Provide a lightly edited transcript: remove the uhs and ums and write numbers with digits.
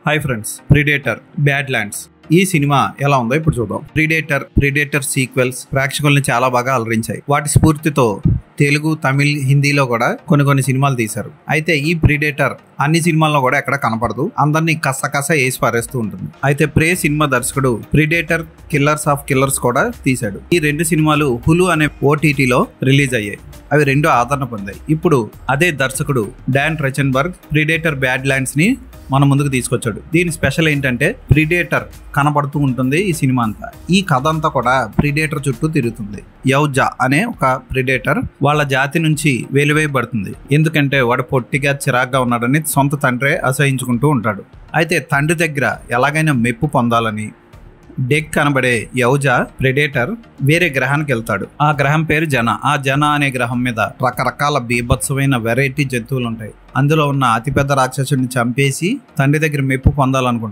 Hi friends, predator బ్యాడ్లాండ్స్ ఈ cinema ఎలా ఉందో ఇప్పుడు చూద్దాం. ప్రిడేటర్ సీక్వెల్స్ ప్రేక్షకుల్ని చాలా బాగా అలరించాయి. వాటి స్ఫూర్తితో తెలుగు, తమిళ్, హిందీలో కూడా కొన్ని సినిమాలు తీశారు. అయితే ఈ ప్రిడేటర్ అన్ని సినిమాల్లో కూడా ఎక్కడ కనపడదు, అందరినీ కస వేసి పారేస్తూ ఉంటుంది. అయితే ప్రే సినిమా దర్శకుడు ప్రిడేటర్ కిల్లర్స్ ఆఫ్ కిల్లర్స్ కూడా తీశాడు. ఈ రెండు సినిమాలు హులు అనే ఓటీటీలో రిలీజ్ అయ్యాయి. అవి రెండు ఆదరణ పొందాయి. ఇప్పుడు అదే దర్శకుడు డాన్ ట్రెచెన్బర్గ్ ప్రిడేటర్ బ్యాడ్లాండ్స్ ని మన ముందుకు తీసుకొచ్చాడు. దీని స్పెషల్ ఏంటంటే ప్రిడేటర్ కనపడుతూ ఉంటుంది ఈ సినిమా అంతా. ఈ కథ అంతా కూడా ప్రిడేటర్ చుట్టూ తిరుగుతుంది. యౌజా అనే ఒక ప్రిడేటర్ వాళ్ళ జాతి నుంచి వెలివేయబడుతుంది. ఎందుకంటే వాడు పొట్టిగా చిరాగ్గా ఉన్నాడని సొంత తండ్రే అసహించుకుంటూ ఉంటాడు. అయితే తండ్రి దగ్గర ఎలాగైనా మెప్పు పొందాలని డెక్ కనబడే యౌజా ప్రెడేటర్ వేరే గ్రహానికి వెళ్తాడు. ఆ గ్రహం పేరు జన. ఆ జన అనే గ్రహం మీద రకరకాల బీభత్సమైన వెరైటీ జంతువులు ఉంటాయి. అందులో ఉన్న అతిపెద్ద రాక్షసుడిని చంపేసి తండ్రి దగ్గర మెప్పు పొందాలనుకుంటాడు.